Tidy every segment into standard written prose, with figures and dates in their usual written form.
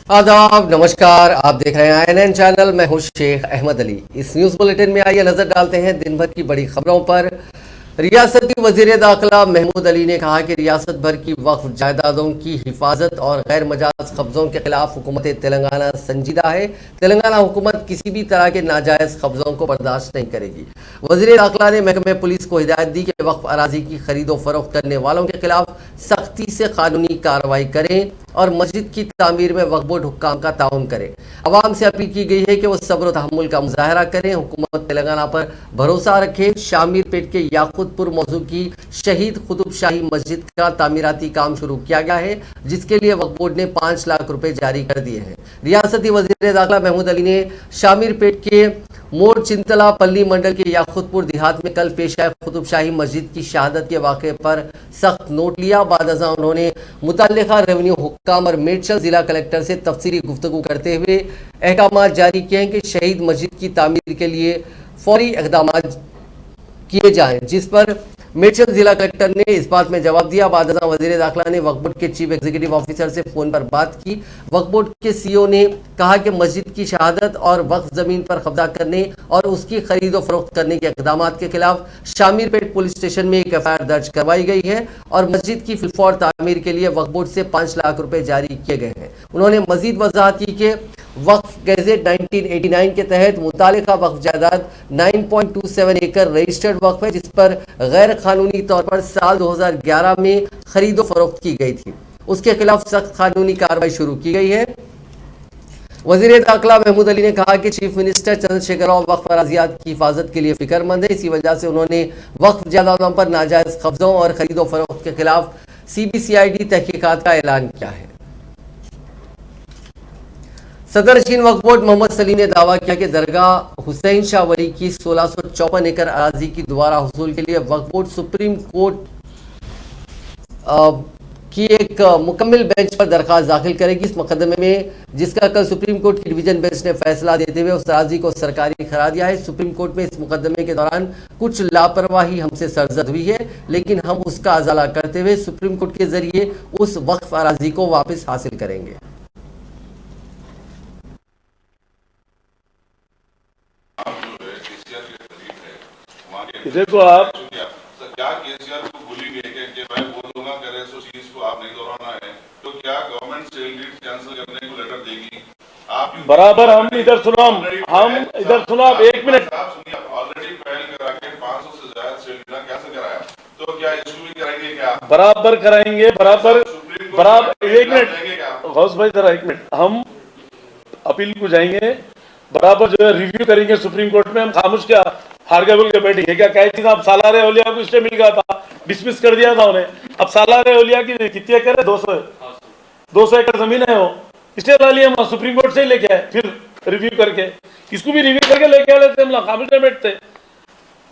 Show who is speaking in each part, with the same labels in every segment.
Speaker 1: आदाब, नमस्कार। आप देख रहे हैं INN चैनल। मैं हूं शेख अहमद अली। इस न्यूज़ बुलेटिन में आइए नजर डालते हैं दिन भर की बड़ी खबरों पर। रियासती वजीर दाखिला महमूद अली ने कहा कि रियासत भर की वक्फ जायदादों की हिफाजत और गैर मजाज कब्जों के खिलाफ हुकूमत तेलंगाना संजीदा है। तेलंगाना हुकूमत किसी भी तरह के नाजायज कब्जों को बर्दाश्त नहीं करेगी। वजीर दाखिला ने महकमे पुलिस को हिदायत दी कि वक्फ अराजी की खरीदो फरोख्त करने वालों के खिलाफ सख्ती से कानूनी कार्रवाई करें और मस्जिद की तामीर में वक्फ बोर्ड हुक्काम का ताउन करें। अवाम से अपील की गई है कि वो सब्र तहम्मुल का मुजाहरा करें, हुकूमत तेलंगाना पर भरोसा रखें। शामिर पेट के याकूतपुर मौजू की शहीद कुतुब शाही मस्जिद का तामीराती काम शुरू किया गया है, जिसके लिए वक्फ बोर्ड ने 5 लाख रुपए जारी कर दिए हैं। रियासती वजीर दाखिला महमूद अली ने शामिर पेट के मोड़ चिंतला पल्ली मंडल के याकूतपुर देहात में कल पेश आए कुतुब शाही मस्जिद की शहादत के वाक़े पर सख्त नोट लिया। बाद अज़ां उन्होंने मुतल्लिका रेवेन्यू हुक्काम और मेडचल जिला कलेक्टर से तफसीली गुफ्तगू करते हुए अहकाम जारी किए हैं कि शहीद मस्जिद की तामीर के लिए फौरी इक़दाम किए जाएं, जिस पर मेडचल जिला कलेक्टर ने इस बात में जवाब दिया। बाद वजीर दाखिला ने वक्फ बोर्ड के चीफ एग्जीक्यूटिव ऑफिसर से फोन पर बात की। वक्फ बोर्ड के CEO ने कहा कि मस्जिद की शहादत और वक्फ जमीन पर कब्जा करने और उसकी खरीद और फरोख्त करने के इक़दाम के खिलाफ शामिरपेट पुलिस स्टेशन में एक FIR दर्ज करवाई गई है और मस्जिद की फिलफौर तामीर के लिए वक्फ बोर्ड से 5 लाख रुपए जारी किए गए हैं। उन्होंने मजीद वजाहत की कि वक्फ गैजेट 1989 के तहत मुतालिका वक्फ जायदाद 9.27 एकड़ रजिस्टर्ड वक्फ है, जिस पर गैर कानूनी तौर पर साल 2011 में खरीदो फरोख्त की गई थी। उसके खिलाफ सख्त कानूनी कार्रवाई शुरू की गई है। वजीर दाखिला महमूद अली ने कहा कि चीफ मिनिस्टर चंद्रशेखर राव वक्फ अराजियात की हिफाजत के लिए फिक्रमंद है। इसी वजह से उन्होंने वक्फ जायदादों पर नाजायज कब्जों और खरीदो फरोख्त के खिलाफ CBCID तहकीकात का ऐलान किया है। सदर चीन वक्फ बोर्ड मोहम्मद सलीम ने दावा किया कि दरगाह हुसैन शाह वली की 1654 एकड़ अराजी की दोबारा हुसूल के लिए वक्फ बोर्ड सुप्रीम कोर्ट की एक मुकम्मल बेंच पर दरख्वास्त दाखिल करेगी। इस मुकदमे में, जिसका कल सुप्रीम कोर्ट की डिवीजन बेंच ने फैसला देते हुए उस अराजी को सरकारी करार दिया है। सुप्रीम कोर्ट में इस मुकदमे के दौरान कुछ लापरवाही हमसे सरजद हुई है, लेकिन हम उसका अजाला करते हुए सुप्रीम कोर्ट के जरिए उस वक्फ अराजी को वापस हासिल करेंगे।
Speaker 2: देखो, आप
Speaker 3: क्या केसीआर को भूली गए कि मैं बोलूंगा करे सो चीज को आप नहीं दोहराना है, तो क्या गवर्नमेंट सेल डीड कैंसिल करने को लेटर देगी? आप
Speaker 2: बराबर हम इधर सुनो, आप 1 मिनट
Speaker 3: आप सुनिए, ऑलरेडी फाइल करा के 500 से ज्यादा सेल डीड कैंसिल कराया, तो क्या इशू भी कराएंगे? क्या
Speaker 2: बराबर कराएंगे? बराबर 1 मिनट गौस भाई, जरा 1 मिनट, हम अपील को जाएंगे, बराबर जो है रिव्यू करेंगे सुप्रीम कोर्ट में। हम खामोश क्या हार गए बोल के बैठेंगे क्या? कह थी आप सालारे ओलिया को इसलिए मिल गया था, डिसमिस कर दिया था उन्हें। अब सालारे ओलिया की कितनी एकड़ है? 200 एकड़ जमीन है, वो इसलिए ला लिया हम सुप्रीम कोर्ट से ही लेके आए, फिर रिव्यू करके इसको भी रिव्यू करके लेके आ लेते। हम खामोश नहीं बैठते।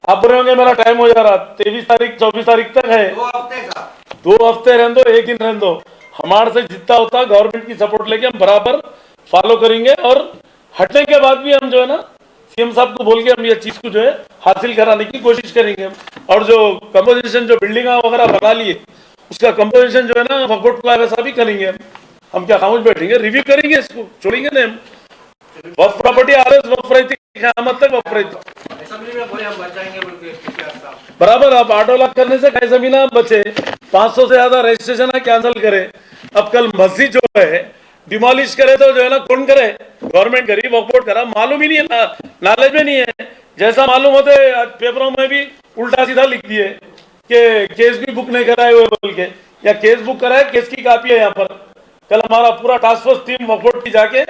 Speaker 2: आप बोल रहे होंगे मेरा टाइम हो जा रहा, 23 तारीख 24 तारीख तक है, 2 हफ्ते रहने दो, 1 दिन रहने दो। हमारे से जितना होता गवर्नमेंट की सपोर्ट लेके हम बराबर फॉलो करेंगे और हटने के बाद भी हम जो है ना CM साहब को बोल के हम ये चीज को जो है हासिल कराने की कोशिश करेंगे। और जो कंपोजिशन, जो बिल्डिंग वगैरह बना लिए, उसका कंपोजिशन जो है ना वक्फ बोर्ड का वैसा भी करेंगे। हम क्या खामोश बैठेंगे? रिव्यू करेंगे, इसको छोड़ेंगे नहीं हम। वक्फ प्रॉपर्टी RS वक्फ रहती क़यामत तक वक्फ रहती। बराबर आप 8 लाख करने से कैसे भी ना बचे, 500 से ज्यादा रजिस्ट्रेशन है कैंसिल करे। अब कल मस्जिद जो है डिमोलिश करे तो जो है ना कौन करे? गवर्नमेंट करी, वक्फ बोर्ड करा, मालूम ही नहीं है, नॉलेज में नहीं है। जैसा मालूम होते पेपरों में भी उल्टा सीधा लिख दिए कि केस भी बुक नहीं कराए हुए बोल के, या केस बुक कराए, केस की कॉपी है यहाँ पर। कल हमारा पूरा टास्क फोर्स टीम वक्फ बोर्ड की जाके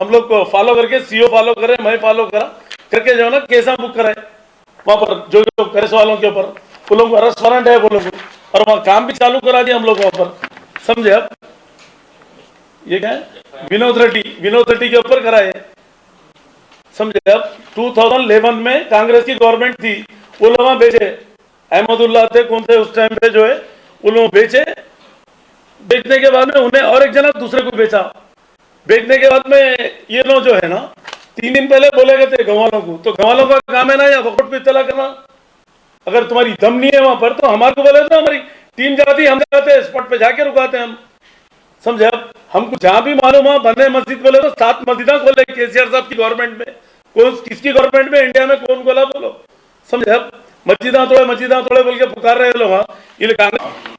Speaker 2: हम लोग को फॉलो करके, CO फॉलो करे, मैं फॉलो करा करके जो है ना केस हम बुक कराए वहां पर, जो केस वालों के ऊपर वो लोग अरेस्ट वारंट है वो लोग, और वहां काम भी चालू करा दिया हम लोग वहां पर। समझे? अब ये क्या है? विनोद रेड्डी के ऊपर कराए, समझे? अब 2011 में कांग्रेस की गवर्नमेंट थी, वो लोग बेचे, अहमदुल्ला थे कौन थे उस टाइम पे, जो है वो लोग बेचे। बेचने के बाद में उन्हें और एक जना दूसरे को बेचा। बेचने के बाद में ये लोग जो है ना 3 दिन पहले बोले गए थे गंवालों को, तो गंवालों का काम है ना या वक्फ बोर्ड पे इत्तला करना। अगर तुम्हारी दम नहीं है वहां पर तो हमारे को बोले तो हमारी टीम जाती, हम जाते स्पॉट पे जाके रुकाते हम। समझे? अब हमको जहां भी मालूम है बने मस्जिद बोले तो 7 मस्जिदा खोले केसीआर साहब की गवर्नमेंट में, कौन किसकी गवर्नमेंट में, इंडिया में कौन खोला बोलो, समझे? अब मस्जिदा तोड़े बोल के पुकार रहे लोग, ये कांग्रेस।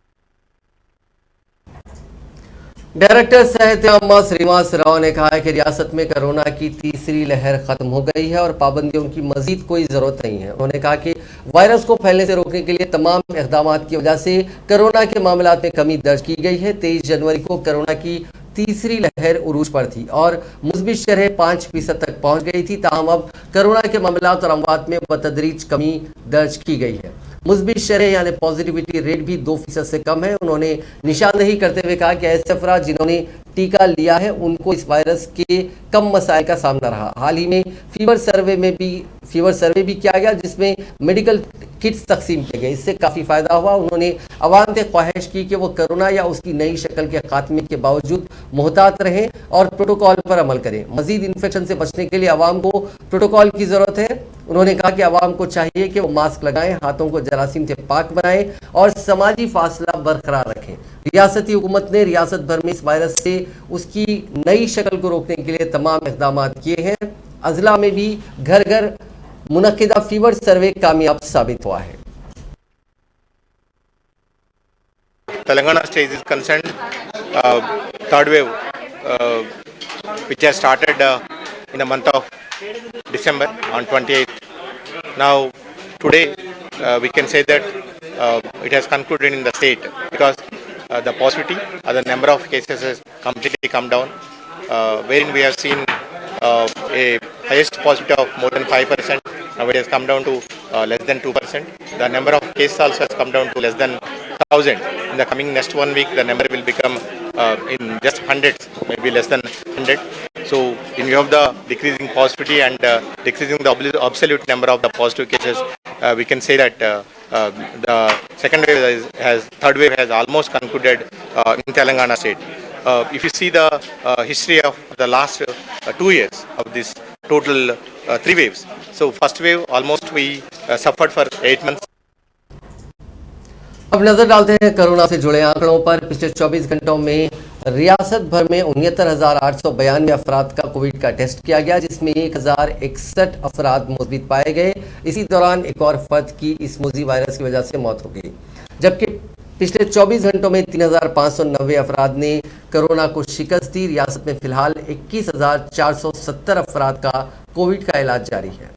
Speaker 1: डायरेक्टर साहित्य श्रीनिवास राव ने कहा है कि रियासत में कोरोना की तीसरी लहर खत्म हो गई है और पाबंदियों की मजीद कोई जरूरत नहीं है। उन्होंने कहा कि वायरस को फैलने से रोकने के लिए तमाम इक़दाम की वजह से कोरोना के मामलात में कमी दर्ज की गई है। 23 जनवरी को कोरोना की तीसरी लहर उरूज पर थी और मुस्बित शरह 5% तक पहुंच गई थी, ताहम अब कोरोना के मामलात और अमवात में बतदरीज कमी दर्ज की गई है। मुस्बित शरह यानी पॉजिटिविटी रेट भी 2% से कम है। उन्होंने निशानदेही करते हुए कहा कि ऐसे अफराद जिन्होंने टीका लिया है उनको इस वायरस के कम मसाइल का सामना रहा। हाल ही में फीवर सर्वे भी किया गया जिसमें मेडिकल किट्स तकसीम किए गए, इससे काफ़ी फ़ायदा हुआ। उन्होंने अवाम से ख्वाहिश की कि वो कोरोना या उसकी नई शक्ल के खात्मे के बावजूद मोहतात रहें और प्रोटोकॉल पर अमल करें। मजीद इन्फेक्शन से बचने के लिए अवाम को प्रोटोकॉल की ज़रूरत है। उन्होंने कहा कि अवाम को चाहिए कि वो मास्क लगाएं, हाथों को जरासीम से पाक बनाएं और समाजी फासला बरकरार रखें। रियासती हुकूमत ने रियासत भर में इस वायरस से उसकी नई शक्ल को रोकने के लिए तमाम इक़दाम किए हैं। अजला में भी घर घर मुनक्किदा फीवर सर्वे कामयाब साबित हुआ है।
Speaker 4: Telangana state is concerned, third wave, which has started in the month of December on 28th. Now, today we can say that it has concluded in the state because the positivity or the number of cases has completely come down, wherein we have seen a highest positivity of more than 5%. Now it has come down to less than 2%. The number of cases also has come down to less than 1,000. In the coming next 1 week, the number will become in just hundreds, maybe less than 100. So, in view of the decreasing positivity and decreasing the absolute number of the positive cases, we can say that the second wave third wave has almost concluded in Telangana state. If you see the history of the last 2 years of this total 3 waves, so first wave almost we suffered for 8 months.
Speaker 1: अब नजर डालते हैं corona से जुड़े आंकड़ों पर। पिछले 24 घंटों में रियासत भर में 69,892 अफराद का कोविड का टेस्ट किया गया, जिसमें 1,061 अफराद मुस्बित पाए गए। इसी दौरान एक और फर्द की इस मुजी वायरस की वजह से मौत हो गई, जबकि पिछले 24 घंटों में 3,590 अफराद ने कोरोना को शिकस्त दी। रियासत में फिलहाल 21,470 अफराद का कोविड का इलाज जारी है।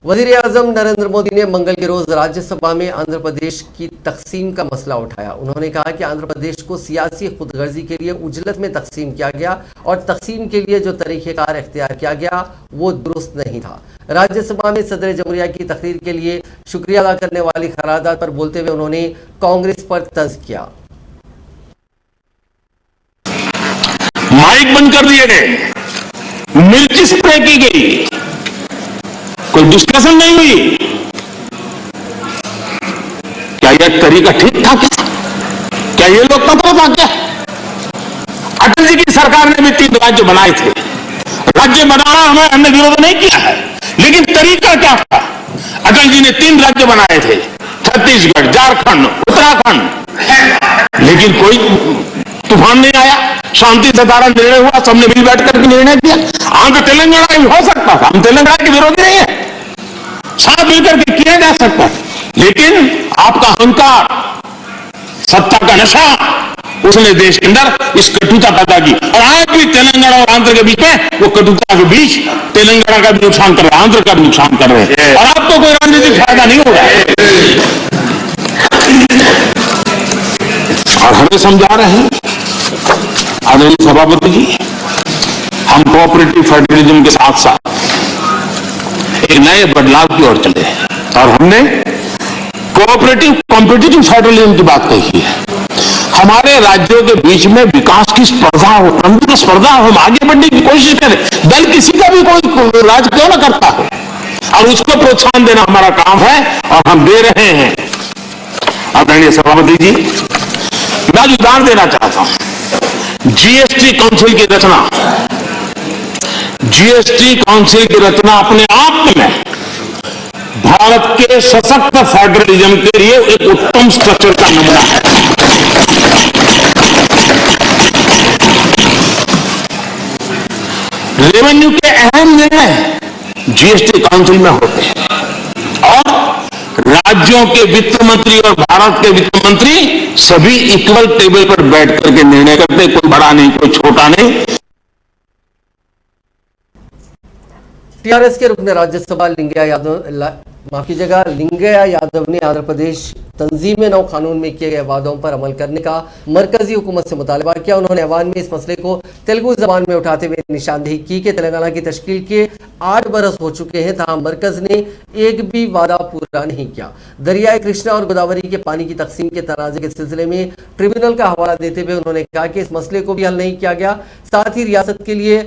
Speaker 1: वज़ीर आज़म नरेंद्र मोदी ने मंगल के रोज राज्यसभा में आंध्र प्रदेश की तकसीम का मसला उठाया। उन्होंने कहा कि आंध्र प्रदेश को सियासी खुदगर्जी के लिए उजलत में तकसीम किया गया और तकसीम के लिए जो तरीक़ेकार इख्तियार किया गया वो दुरुस्त नहीं था। राज्यसभा में सदर जमहूरिया की तकरीर के लिए शुक्रिया अदा करने वाली खरारदाद पर बोलते हुए उन्होंने कांग्रेस पर तंज किया।
Speaker 5: माइक बंद कर दिए गए, मिर्च स्प्रे की गई, कोई डिस्कशन नहीं हुई। क्या यह तरीका ठीक था? क्या ये लोकतंत्र था? क्या अटल जी की सरकार ने भी 3 राज्य बनाए थे। राज्य बनाना हमने विरोध नहीं किया है, लेकिन तरीका क्या था? अटल जी ने 3 राज्य बनाए थे, छत्तीसगढ़, झारखंड, उत्तराखंड, लेकिन कोई तूफान नहीं आया, शांति से सारा निर्णय हुआ, सबने मिल बैठ करके निर्णय किया। आंध्र तेलंगाना भी हो सकता था, हम तेलंगाना के विरोधी नहीं है, साथ मिलकर के किया जा सकता है, लेकिन आपका अहंकार, सत्ता का नशा, उसने देश के अंदर इस कटुता पैदा की। और आज भी तेलंगाना और आंध्र के बीच में वो कटुता के बीच तेलंगाना का भी नुकसान कर रहे हैं, आंध्र का भी नुकसान कर रहे हैं, और आपको कोई राजनीतिक फायदा नहीं होगा। और हमें समझा रहे हैं आदरणीय सभापति जी, हम कोऑपरेटिव फेडरलिज्म के साथ साथ एक नए बदलाव की ओर चले और हमने कोऑपरेटिव कॉम्पिटिटिव फेडरलिज्म की बात कही है। हमारे राज्यों के बीच में विकास की स्पर्धा हो, तंत्र स्पर्धा हो, हम आगे बढ़ने की कोशिश करें। दल किसी का भी कोई राज क्यों ना करता हो, और उसको प्रोत्साहन देना हमारा काम है और हम दे रहे हैं। आदरणीय सभापति जी, मैं उदाहरण देना चाहता हूं। जीएसटी काउंसिल की रचना, जीएसटी काउंसिल की रचना अपने आप में भारत के सशक्त फेडरलिज्म के लिए एक उत्तम स्ट्रक्चर का नमूना है। रेवेन्यू के अहम निर्णय जीएसटी काउंसिल में होते हैं और राज्यों के वित्त मंत्री और भारत के वित्त मंत्री सभी इक्वल टेबल पर बैठ करके निर्णय करते, कोई बड़ा नहीं कोई छोटा नहीं।
Speaker 1: टीआरएस के रुकन राज्यसभा लिंगैया यादव ने आंध्र प्रदेश तंजीम नौ कानून में किए गए वादों पर अमल करने का मरकजी हुकूमत से मुतालबा किया। उन्होंने ऐवान में इस मसले को तेलुगु जबान में उठाते हुए निशानदेही की कि तेलंगाना की तश्कील के 8 बरस हो चुके हैं, तहां मरकज ने एक भी वादा पूरा नहीं किया। दरियाए कृष्णा और गोदावरी के पानी की तकसीम के तनाजे के सिलसिले में ट्रिब्यूनल का हवाला देते हुए उन्होंने कहा कि इस मसले को भी हल नहीं किया गया। साथ ही रियासत के लिए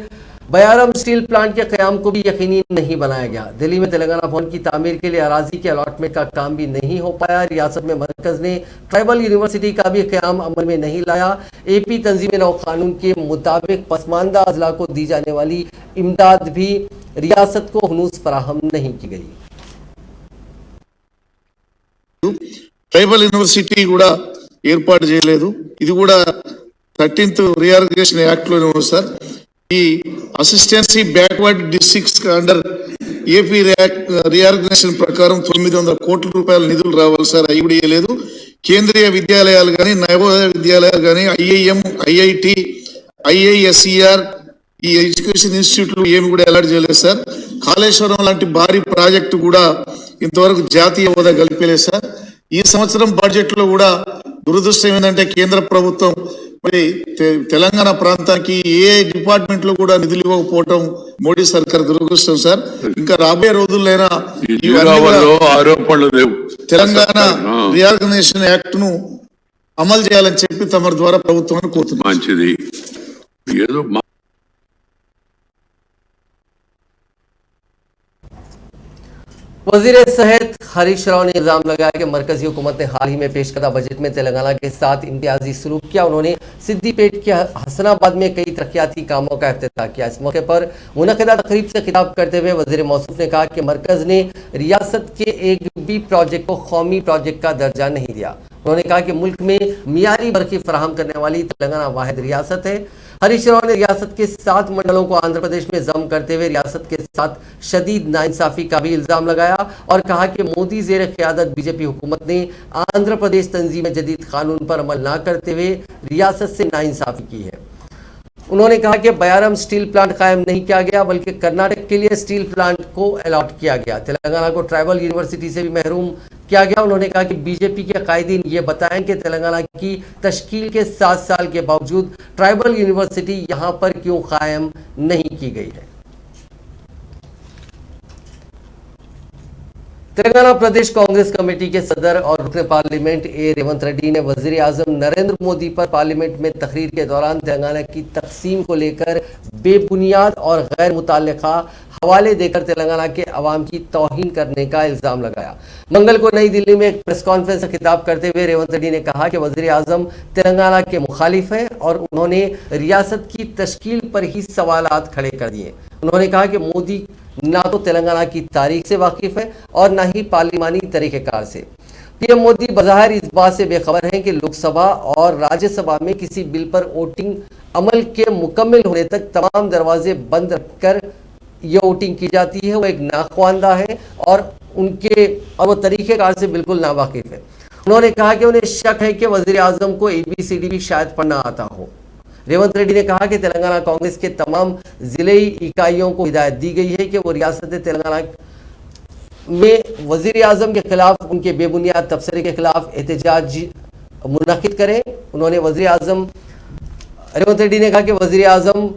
Speaker 1: बयारम स्टील प्लांट के क़याम को भी यकीनी नहीं बनाया गया। दिल्ली में तेलंगाना भवन की तामीर के लिए अराजी के अलॉटमेंट का काम भी नहीं हो पाया। रियासत में मरकज ने ट्राइबल यूनिवर्सिटी का भी क़याम अमल में नहीं लाया। एपी तंजीम नौ कानून के मुताबिक पसमानदा अजला को दी जाने वाली इमदाद भी रियासत को हुनूस फराहम नहीं की गई।
Speaker 6: ట్రైబల్ యూనివర్సిటీ కూడా ఏర్పాటు చేయలేదు. ఇది కూడా 13th రీఆర్గనైజేషన్ యాక్ట్ లోనే ఉంది సార్. ఈ assistance backward districts under AP reorganisation ప్రకారం 900 కోట్ల రూపాయల నిధులు రావాలి సార్. అవి కూడా ఇవ్వలేదు. కేంద్రీయ విద్యాలయాలు కానీ నవోదయ విద్యాలయాలు కానీ ఐఐఎం, ఐఐటి, ఐఐఎస్ఈఆర్ ఈ ఎడ్యుకేషన్ ఇన్స్టిట్యూట్లు ఏమి కూడా అలాట్ చేయలేదు సార్. కాళేశ్వరం లాంటి భారీ ప్రాజెక్టు కూడా ఇంతవరకు జాతీయ హోదా కల్పలేదు సార్. ఈ సంవత్సరం బడ్జెట్ లో కూడా దురదృష్టం ఏంటంటే కేంద్ర ప్రభుత్వం మరి తెలంగాణ ప్రాంతానికి ఏ డిపార్ట్మెంట్ లో కూడా నిధులు ఇవ్వకపోవటం మోడీ సర్కార్ దురదృష్టం సార్. ఇంకా రాబోయే రోజుల్లోనైనా తెలంగాణ రీఆర్గనైజేషన్ యాక్ట్ ను అమలు చేయాలని చెప్పి తమ ద్వారా ప్రభుత్వాన్ని కోరుతున్నాం.
Speaker 7: మంచిది. ఏదో
Speaker 1: वजीर सेहत हरीश राव ने इल्जाम लगाया कि मरकजी हुकूमत ने हाल ही में पेश करदा बजट में तेलंगाना के साथ इम्तियाजी सलूक किया। उन्होंने सिद्दीपेट के हसनाबाद में कई तरक्याती कामों का इफ्तिताह किया। इस मौके पर मुनक़िदा तकरीब से खिताब करते हुए वजीर मौसूफ ने कहा कि मरकज ने रियासत के एक भी प्रोजेक्ट को कौमी प्रोजेक्ट का दर्जा नहीं दिया। उन्होंने कहा कि मुल्क में मियारी बरक़ी फराहम करने वाली तेलंगाना वाहिद रियासत है। हरीश राव ने रियासत के 7 मंडलों को आंध्र प्रदेश में जम करते हुए रियासत के साथ शदीद नाइंसाफी का भी इल्जाम लगाया और कहा कि मोदी ज़ेर क़यादत बीजेपी हुकूमत ने आंध्र प्रदेश तंजीम जदीद कानून पर अमल न करते हुए रियासत से नाइंसाफी की है। उन्होंने कहा कि बयारम स्टील प्लांट कायम नहीं किया गया बल्कि कर्नाटक के लिए स्टील प्लांट को अलॉट किया गया। तेलंगाना को ट्राइबल यूनिवर्सिटी से भी महरूम किया गया। उन्होंने कहा कि बीजेपी के कायदीन ये बताएं कि तेलंगाना की तश्कील के 7 साल के बावजूद ट्राइबल यूनिवर्सिटी यहां पर क्यों कायम नहीं की गई है। तेलंगाना प्रदेश कांग्रेस कमेटी के सदर और रुकन पार्लियामेंट ए रेवंत रेड्डी ने वजीर आजम नरेंद्र मोदी पर पार्लियामेंट में तकरीर के दौरान तेलंगाना की तकसीम को लेकर बेबुनियाद और गैर मुतल्लिका हवाले देकर तेलंगाना के अवाम की तौहीन करने का इल्जाम लगाया। मंगल को नई दिल्ली में एक प्रेस कॉन्फ्रेंस से खिताब करते हुए रेवंत रेड्डी ने कहा कि वजीर आजम तेलंगाना के मुखालिफ हैं और उन्होंने रियासत की तश्कील पर ही सवालात खड़े कर दिए। उन्होंने कहा कि मोदी ना तो तेलंगाना की तारीख से वाकिफ है और ना ही पार्लिमानी तरीक़ेकार से। पीएम मोदी बज़ाहिर इस बात से बेखबर हैं कि लोकसभा और राज्यसभा में किसी बिल पर वोटिंग अमल के मुकम्मल होने तक तमाम दरवाजे बंद रखकर यह वोटिंग की जाती है। वो एक नाख्वानदा है और वो तरीक़ेकार से बिल्कुल नावाकिफ है। उन्होंने कहा कि उन्हें शक है कि वज़ीर आज़म को ABCD भी शायद पढ़ना आता हो। रेवंत रेड्डी ने कहा कि तेलंगाना कांग्रेस के तमाम जिलेई इकाइयों को हिदायत दी गई है कि वो रियासत तेलंगाना में वजीर आजम के खिलाफ उनके बेबुनियाद तबसरे के खिलाफ एहतजाज मुनक़िद करें। उन्होंने वजीर आजम रेवंत रेड्डी ने कहा कि वजीर आजम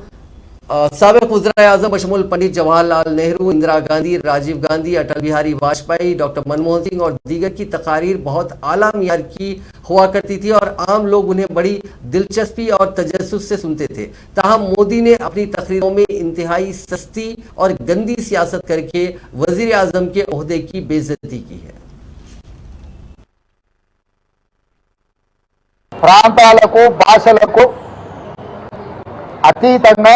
Speaker 1: साबिक़ वज़ीर आज़म बशमूल पंडित जवाहरलाल नेहरू, इंदिरा गांधी, राजीव गांधी, अटल बिहारी वाजपेयी, डॉक्टर मनमोहन सिंह और दीगर की तकारीर बहुत आला मियार की हुआ करती थी और आम लोग उन्हें बड़ी दिलचस्पी और तजस्सुस से सुनते थे। ताहम मोदी ने अपनी तकरीरों में इंतहाई सस्ती और गंदी सियासत करके वज़ीर आज़म के ओहदे की बेइज्जती की है।
Speaker 8: ప్రాంతాలకు భాషలకు అతీతంగా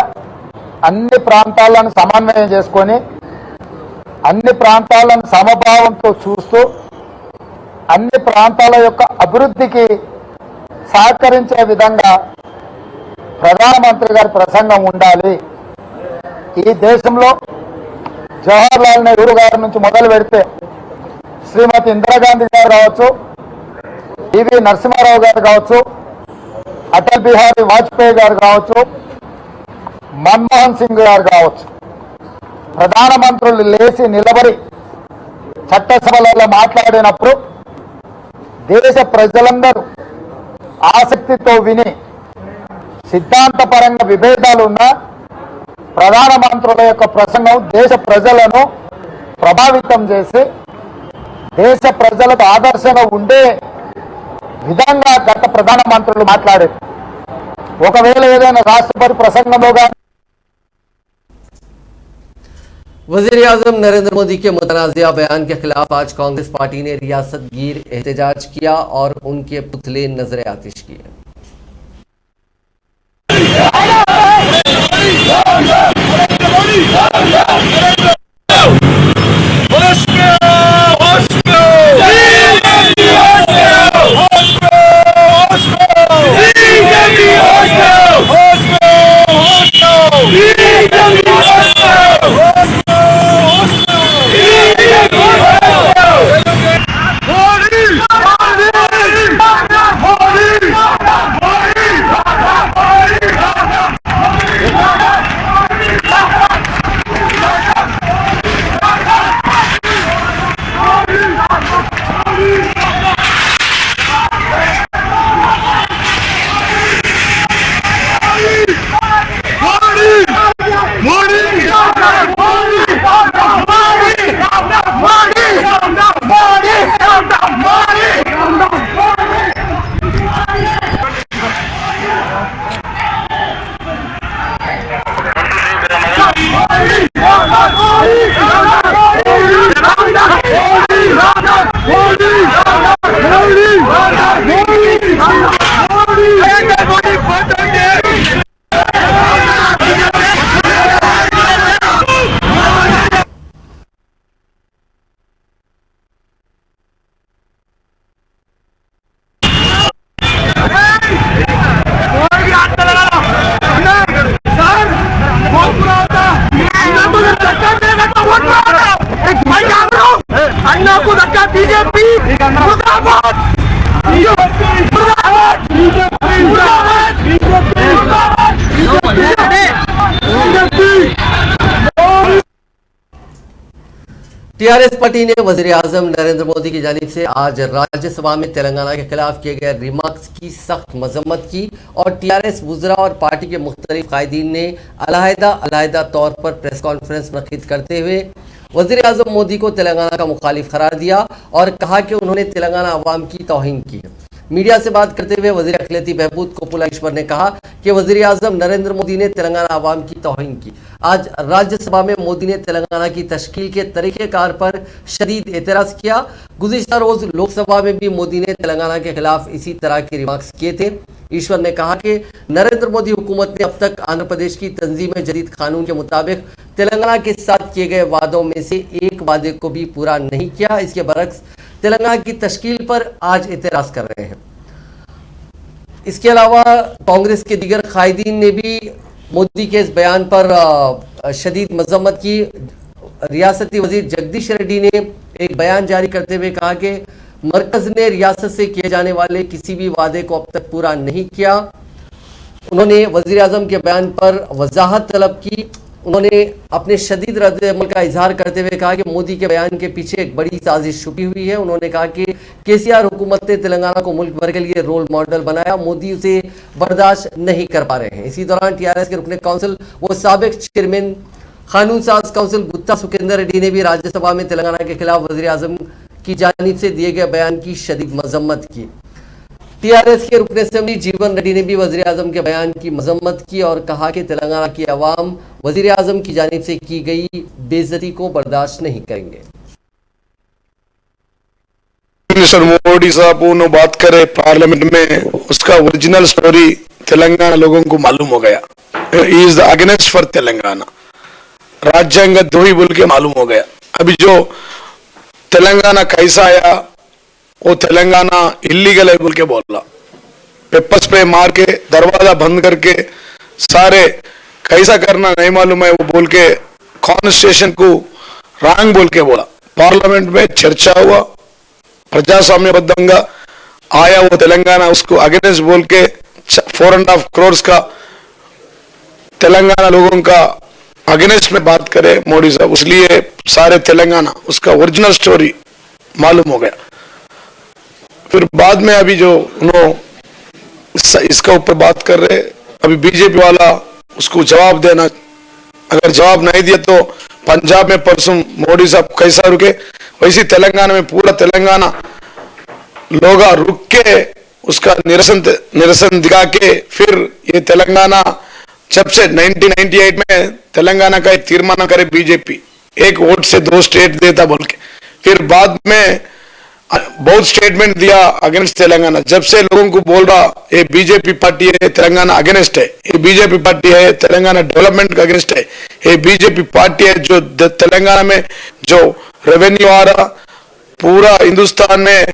Speaker 8: అన్ని ప్రాంతాలను సమన్వయం చేసుకొని అన్ని ప్రాంతాలను సమభావంతో చూస్తూ అన్ని ప్రాంతాల యొక్క అభివృద్ధికి సహకరించే విధంగా ప్రధానమంత్రి గారి ప్రసంగం ఉండాలి. ఈ దేశంలో జవహర్లాల్ నెహ్రూ గారి నుంచి మొదలు పెడితే శ్రీమతి ఇందిరాగాంధీ గారు కావచ్చు, పివి నరసింహారావు గారు కావచ్చు, అటల్ బిహారీ వాజ్పేయి గారు కావచ్చు, మన్మోహన్ సింగ్ గారు కావచ్చు, ప్రధానమంత్రులు లేచి నిలబడి చట్టసభలలో మాట్లాడినప్పుడు దేశ ప్రజలందరూ ఆసక్తితో విని సిద్ధాంతపరంగా విభేదాలు ఉన్న ప్రధానమంత్రుల యొక్క ప్రసంగం దేశ ప్రజలను ప్రభావితం చేసి దేశ ప్రజలకు ఆదర్శంగా ఉండే విధంగా గత ప్రధానమంత్రులు మాట్లాడారు. ఒకవేళ ఏదైనా రాష్ట్రపతి ప్రసంగంలో కానీ
Speaker 1: वजीर आजम नरेंद्र मोदी के मुतनाज़िया बयान के खिलाफ आज कांग्रेस पार्टी ने रियासत गिर एहतजाज किया और उनके पुतले नजर आतिश किए। टीआरएस पार्टी ने वजीर आजम नरेंद्र मोदी की जानिब से आज राज्यसभा में तेलंगाना के खिलाफ किए गए रिमार्क्स की सख्त मजम्मत की और टीआरएस वुज़रा और पार्टी के मुख्तलिफ कायदीन ने अलहदा तौर पर प्रेस कॉन्फ्रेंस मुनक़िद करते हुए वजीर आजम मोदी को तेलंगाना का मुखालिफ करार दिया और कहा कि उन्होंने तेलंगाना अवाम की तौहीन की है। मीडिया से बात करते हुए वजीर अखिलती बहबूद कोपुला ईश्वर ने कहा कि वजीर आजम नरेंद्र मोदी ने तेलंगाना अवाम की तौहीन की। आज राज्यसभा में मोदी ने तेलंगाना की तश्कील के तरीक़ेकार पर शदीद एतराज़ किया। गुज़िश्ता रोज़ लोकसभा में भी मोदी ने तेलंगाना के खिलाफ इसी तरह के रिमार्क्स किए थे। ईश्वर ने कहा कि नरेंद्र मोदी हुकूमत ने अब तक आंध्र प्रदेश की तंजीम जदीद कानून के मुताबिक तेलंगाना के साथ किए गए वादों में से एक वादे को भी पूरा नहीं किया। इसके बरक्स तेलंगाना की तश्कील पर आज एतराज़ कर रहे हैं। इसके अलावा कांग्रेस के दीगर कायदीन ने भी मोदी के इस बयान पर शदीद मजम्मत की। रियासती वजीर जगदीश रेड्डी ने एक बयान जारी करते हुए कहा कि मरकज ने रियासत से किए जाने वाले किसी भी वादे को अब तक पूरा नहीं किया। उन्होंने वजीर आजम के बयान पर वजाहत तलब की। उन्होंने अपने शदीद रद्द-ए-अमल का इजहार करते हुए कहा कि मोदी के बयान के पीछे एक बड़ी साजिश छुपी हुई है। उन्होंने कहा कि केसीआर हुकूमत ने तेलंगाना को मुल्क भर के लिए रोल मॉडल बनाया, मोदी उसे बर्दाश्त नहीं कर पा रहे हैं। इसी दौरान टीआरएस के रुकने काउंसिल व साबिक चेयरमैन कानून साज काउंसिल गुत्ता सुखेंदर रेड्डी ने भी राज्यसभा में तेलंगाना के खिलाफ वजीर आजम की जानिब से दिए गए बयान की शदीद मजम्मत की। टीआरएस के रुकने असेंबली जीवन रेड्डी ने भी वजीर आजम के बयान की मजम्मत की और कहा कि तेलंगाना की आवाम वजीर आजम की जानिब से की गई बेइज्जती को बर्दाश्त नहीं करेंगे।
Speaker 9: मिस्टर मोदी साहब उन्होंने बात करे पार्लियामेंट में, उसका ओरिजिनल स्टोरी तेलंगाना लोगों को मालूम हो गया। He is the against for Telangana, राज्यांग द्रोही बोल के मालूम हो गया। अभी जो तेलंगाना कैसा आया वो तेलंगाना इलीगल है बोल के बोला, पेपर्स पे मार के दरवाजा बंद करके सारे कैसा करना नहीं मालूम है वो बोल के कॉन्स्टिट्यूशन को रॉन्ग बोल के बोला। पार्लियामेंट में चर्चा हुआ, प्रजास्वाम्यबद्धंगा आया वो तेलंगाना, उसको अगेंस्ट बोल के 4.5 करोड़ का तेलंगाना लोगों का अगेंस्ट में बात करे मोदी साहब, इसलिए सारे तेलंगाना उसका ओरिजिनल स्टोरी मालूम हो गया। फिर बाद में अभी जो उन्होंने इसका ऊपर बात कर रहे, अभी बीजेपी वाला उसको जवाब देना, अगर जवाब नहीं दिया तो पंजाब में परसों मोदी साहब कैसा रुके वैसे तेलंगाना में पूरा तेलंगाना लोग रुक के उसका निरसन दिखा के फिर ये तेलंगाना जब से 1998 में तेलंगाना का एक तीर्माना करे बीजेपी, एक वोट से 2 स्टेट देता बोल के, फिर बाद में बहुत स्टेटमेंट दिया अगेंस्ट तेलंगाना। जब से लोगों को बोल रहा ये बीजेपी पार्टी है तेलंगाना अगेंस्ट है, ये बीजेपी पार्टी है तेलंगाना डेवलपमेंट का अगेंस्ट है, ये बीजेपी पार्टी है जो तेलंगाना में जो रेवेन्यू आ रहा पूरा हिंदुस्तान में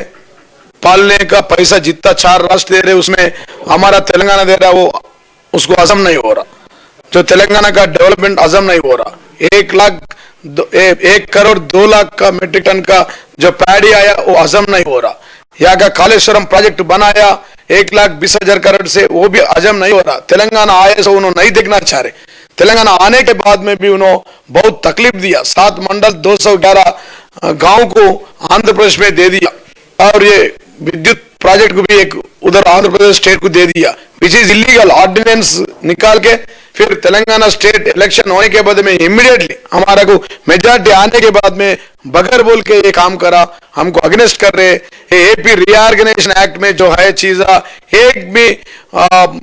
Speaker 9: पालने का पैसा जितना 4 राष्ट्र दे रहे उसमें हमारा तेलंगाना दे रहा, वो उसको हजम नहीं हो रहा। जो तेलंगाना का डेवलपमेंट हजम नहीं हो रहा। 1 करोड़ 2 लाख का मेट्रिक टन का जो पैडी आया वो हजम नहीं हो रहा। यहाँ का कालेश्वरम प्रोजेक्ट बनाया 1,20,000 करोड़ से, वो भी हजम नहीं हो रहा। तेलंगाना आए सो उन्होंने नहीं देखना चाह रहे। तेलंगाना आने के बाद में भी उन्होंने बहुत तकलीफ दिया। 7 मंडल 211 गांव को आंध्र प्रदेश में दे दिया और ये विद्युत प्रोजेक्ट को भी एक उधर आंध्र प्रदेश स्टेट को दे दिया, विच इज इलीगल। ऑर्डिनेंस निकाल के फिर तेलंगाना स्टेट इलेक्शन होने के बाद में इमीडिएटली हमारा को मेजॉरिटी आने के बाद में बगैर बोल के ये काम करा, हमको अगेंस्ट कर रहे। एपी रीऑर्गेनाइजेशन एक्ट में जो है चीज एक भी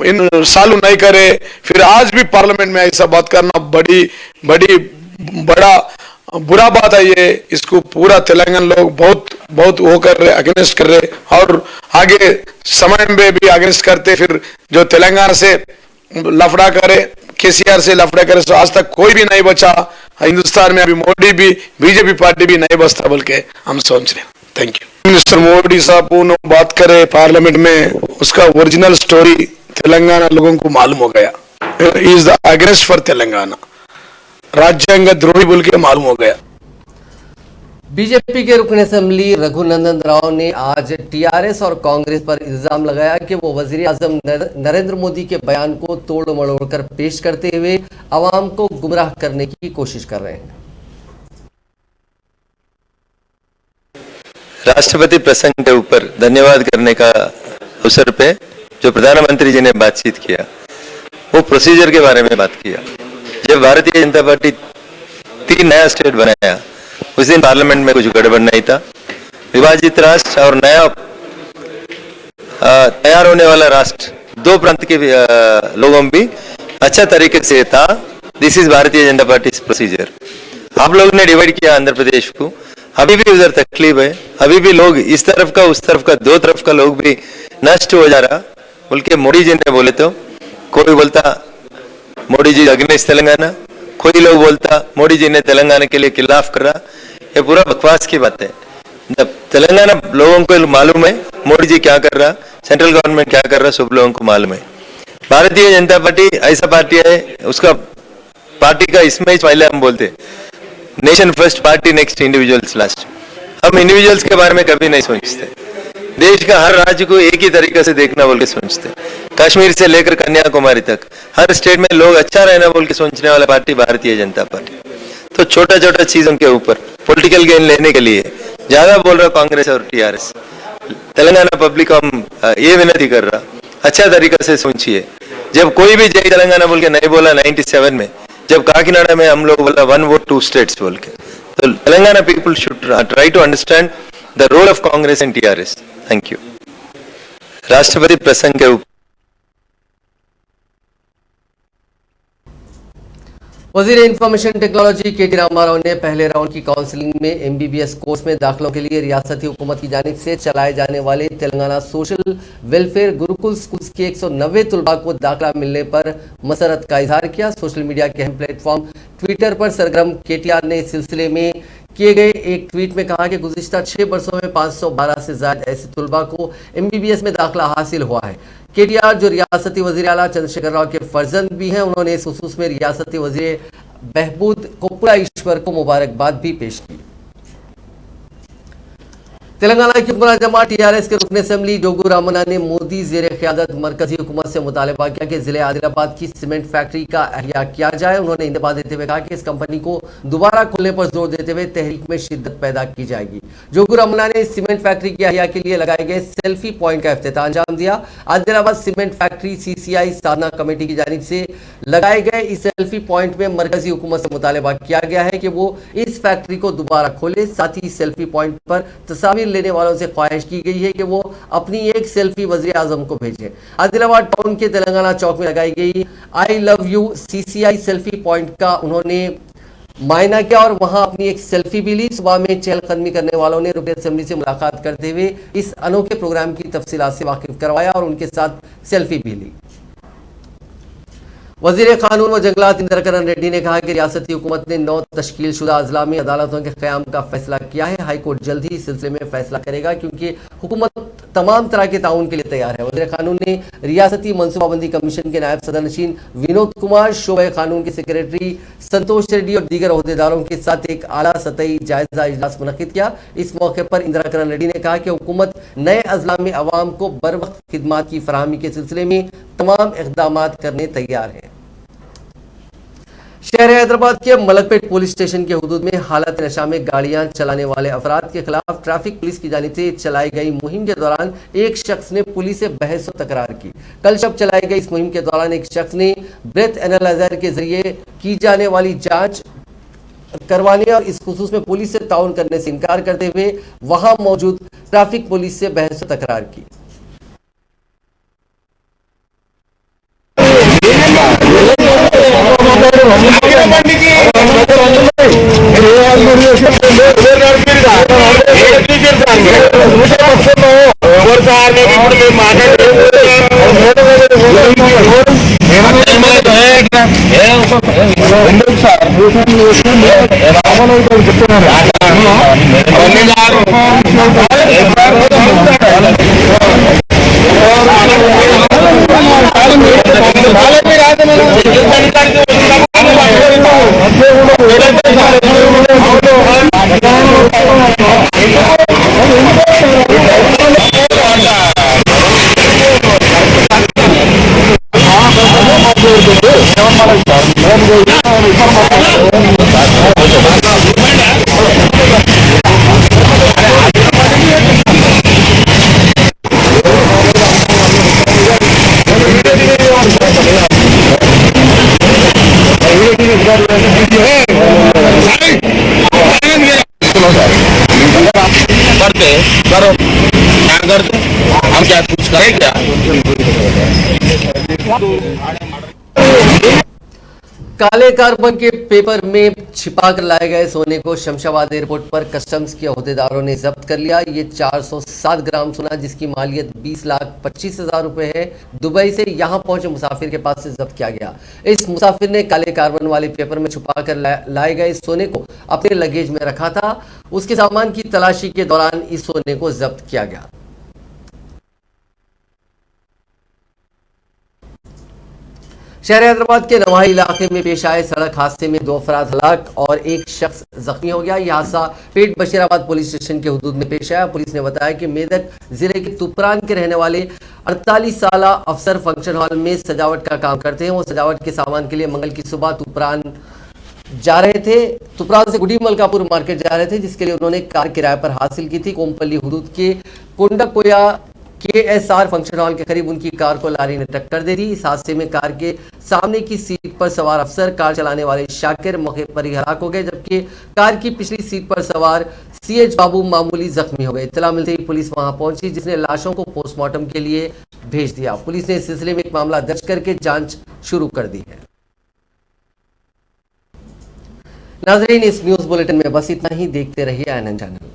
Speaker 9: इन सालू नहीं करे, फिर आज भी पार्लियामेंट में ऐसा बात करना बड़ा बुरा बात है। ये इसको पूरा तेलंगाना लोग बहुत वो कर रहे, अगेंस्ट कर रहे और आगे समय में भी अगेंस्ट करते। फिर जो तेलंगाना से लफड़ा करे, केसीआर से लफड़ा करे, तो आज तक कोई भी नहीं बचा हिंदुस्तान में। अभी मोदी भी बीजेपी पार्टी भी नहीं बचता बोल के हम सोच रहे। Thank you. मिनिस्टर मोदी साहब उन्होंने बात करे पार्लियामेंट में, उसका ओरिजिनल स्टोरी तेलंगाना लोगों को मालूम हो गया। Is the against for Telangana, राज्यांग द्रोही बोल के मालूम हो गया।
Speaker 1: बीजेपी के रुकन असेंबली रघुनंदन राव ने आज टीआरएस और कांग्रेस पर इल्जाम लगाया कि वो वजीर आजम नरेंद्र मोदी के बयान को तोड़ मरोड़ कर पेश करते हुए आवाम को गुमराह करने की कोशिश कर रहे हैं।
Speaker 10: राष्ट्रपति प्रसंग के ऊपर धन्यवाद करने का अवसर पे जो प्रधानमंत्री जी ने बातचीत किया, वो प्रोसीजर के बारे में बात किया। जब भारतीय जनता पार्टी 3 नया स्टेट बनाया उस दिन पार्लियामेंट में कुछ गड़बड़ नहीं था। विभाजित राष्ट्र और नया तैयार होने वाला राष्ट्र 2 प्रांत के लोगों भी अच्छा तरीके से था। This is Bharatiya Janata party procedure. आप लोगों ने डिवाइड किया आंध्र प्रदेश को, अभी भी उधर तकलीफ है, अभी भी लोग इस तरफ का उस तरफ का 2 तरफ का लोग भी नष्ट हो जा रहा बोल के मोदी जी ने बोले। तो कोई बोलता मोदी जी अगेंस्ट तेलंगाना, कोई लोग बोलता मोदी जी ने तेलंगाना के लिए खिलाफ कर रहा। ये पूरा बकवास की बात है। तेलंगाना लोगों को मालूम है मोदी जी क्या कर रहा, सेंट्रल गवर्नमेंट क्या कर रहा, सब लोगों को मालूम है। भारतीय जनता पार्टी ऐसा पार्टी है, उसका पार्टी का इसमें पहले हम बोलते nation first party next individuals last. हम इंडिविजुअल्स के बारे में कभी नहीं सोचते, देश का हर राज्य को एक ही तरीके से देखना बोल के सोचते। कश्मीर से लेकर कन्याकुमारी तक हर स्टेट में लोग अच्छा रहना बोल के सोचने वाला पार्टी भारतीय जनता पार्टी। तो छोटा छोटा चीजों के ऊपर पॉलिटिकल गेन लेने के लिए ज्यादा बोल रहा कांग्रेस और टीआरएस। तेलंगाना पब्लिक हम ये विनती कर रहा, अच्छा तरीका से सोचिए। जब कोई भी जय तेलंगाना बोल के नहीं बोला 97 में, जब काकीनाडा में हम लोग बोला 1 vote 2 states बोल के, तो Telangana people should try to understand the role of Congress and TRS. Thank you. राष्ट्रपति प्रसंग के ऊपर
Speaker 1: वजीर इंफॉर्मेशन टेक्नोलॉजी के.टी. रामाराव ने पहले राउंड की काउंसलिंग में एमबीबीएस कोर्स में दाखिलों के लिए रियासती हुकूमत की जानिब से चलाए जाने वाले Telangana social welfare Gurukul schools के 190 तलबा को दाखिला मिलने पर मसरत का इजहार किया। सोशल मीडिया के अहम प्लेटफॉर्म ट्विटर पर सरगर्म के.टी.आर ने इस सिलसिले में किए गए एक ट्वीट में कहा कि गुज़िश्ता 6 वर्षों में 512 से ज्यादा ऐसे तुलबा को MBBS में दाखिला हासिल हुआ है। KTR जो रियासती वज़ीर आला चंद्रशेखर राव के फर्जंद भी हैं, उन्होंने इस खुसूस में रियासती वज़ीर बहबूद कोप्पड़ा ईश्वर को मुबारकबाद भी पेश की। तेलंगाना की हुक्मरान जमात TRS के रुकन असेंबली जोगू रामन्ना ने मोदी ज़ेर क़यादत मरकजी हुकूमत से मुतालबा किया कि ज़िले आदिलाबाद की सीमेंट फैक्ट्री का अहया किया जाए। उन्होंने इंतबा देते हुए कहा कि इस कंपनी को दोबारा खोलने पर जोर देते हुए तहरीक में शिद्दत पैदा की जाएगी। जोगू रामन्ना ने इस सीमेंट फैक्ट्री के अहया के लिए लगाए गए सेल्फी पॉइंट का इफ्तिताह अंजाम दिया। आदिलाबाद सीमेंट फैक्ट्री CCI साधना कमेटी की जानिब से लगाए गए इस सेल्फी पॉइंट में मरकजी हुकूमत से मुतालबा किया गया है कि वो इस फैक्ट्री को दोबारा खोले। साथ ही सेल्फी पॉइंट पर तस्वीर लेने वालों से ख्वाहिश की गई है कि वो अपनी एक सेल्फी वज़ीर आज़म को भेजें। आदिलाबाद टाउन के तेलंगाना चौक में लगाई गई I love you CCI selfie point का उन्होंने मायना किया और वहां अपनी एक सेल्फी भी ली। सुबह में चहलकदमी करने वालों ने रुकन असेंबली से मुलाकात करते हुए इस अनोखे प्रोग्राम की तफसीलात से वाकिफ करवाया और उनके साथ सेल्फी भी ली। वज़ीर कानून व जंगलात इंदिरा किरण रेड्डी ने कहा कि रियासती हुकूमत ने 9 तश्कील शुदा अजला में अदालतों के क़याम का फैसला किया है। हाई कोर्ट जल्द ही इस सिलसिले में फैसला करेगा क्योंकि हुकूमत तमाम तरह के ताउन के लिए तैयार है। वज़ीर कानून ने रियासती मनसूबाबंदी कमीशन के नायब सदर नशीन विनोद कुमार, शोबे कानून के सेक्रेटरी संतोष रेड्डी और दीगर अहदेदारों के साथ एक आला सतही जायजा इजलास मुनक़िद किया। इस मौके पर इंदिरा किरण रेड्डी ने कहा कि हुकूमत नए अजला में अवाम को बर वक्त खिदमात की फराहमी के सिलसिले में तमाम इक़दामात करने तैयार है। शहर हैदराबाद के मलकपेट पुलिस स्टेशन के हुदूद में हालत नशा में गाड़ियां चलाने वाले अफराद के खिलाफ ट्रैफिक पुलिस की जानिब से चलाई गई मुहिम के दौरान एक शख्स ने पुलिस से बहस व तकरार की। कल शब चलाई गई इस मुहिम के दौरान एक शख्स ने ब्रेथ एनालाइजर के जरिए की जाने वाली जांच करवाने और इस खुसूस में पुलिस से ताउन करने से इनकार करते हुए वहां मौजूद ट्रैफिक पुलिस से बहस व तकरार की।
Speaker 5: हम क्या कुछ करें क्या?
Speaker 1: काले कार्बन के पेपर में छिपा कर लाए गए सोने को शमशाबाद एयरपोर्ट पर कस्टम्स के अहदेदारों ने जब्त कर लिया। ये 407 ग्राम सोना जिसकी मालियत 20,25,000 रुपए है, दुबई से यहां पहुंचे मुसाफिर के पास से जब्त किया गया। इस मुसाफिर ने काले कार्बन वाले पेपर में छुपा कर लाए गए सोने को अपने लगेज में रखा था। उसके सामान की तलाशी के दौरान इस सोने को जब्त किया गया। शहर हैदराबाद के नवाही इलाके में पेश आए सड़क हादसे में 2 अफराद हलाक और एक शख्स जख्मी हो गया। यह हादसा पेट बशीराबाद पुलिस स्टेशन के हुदूद में पेश आया। पुलिस ने बताया कि मेदक जिले के तुपरान के रहने वाले 48 साल अफसर फंक्शन हॉल में सजावट का काम करते हैं। वो सजावट के सामान के लिए मंगल की सुबह तुपरान जा रहे थे। तुपरान से गुडी मलकापुर मार्केट जा रहे थे, जिसके लिए उन्होंने कार किराए पर हासिल की थी। कोमपल्ली हुदूद के कोंडाकोया KSR फंक्शन हॉल के करीब उनकी कार को लारी ने टक्कर दे दी। इस हादसे में कार के सामने की सीट पर सवार अफसर, कार चलाने वाले शाकिर मौके पर ही हलाक हो गए, जबकि कार की पिछली सीट पर सवार CH बाबू मामूली जख्मी हो गए। इत्तला मिलते ही पुलिस वहां पहुंची, जिसने लाशों को पोस्टमार्टम के लिए भेज दिया। पुलिस ने इस सिलसिले में एक मामला दर्ज करके जांच शुरू कर दी है। नाजरीन, इस न्यूज बुलेटिन में बस इतना ही। देखते रहिए INN चैनल।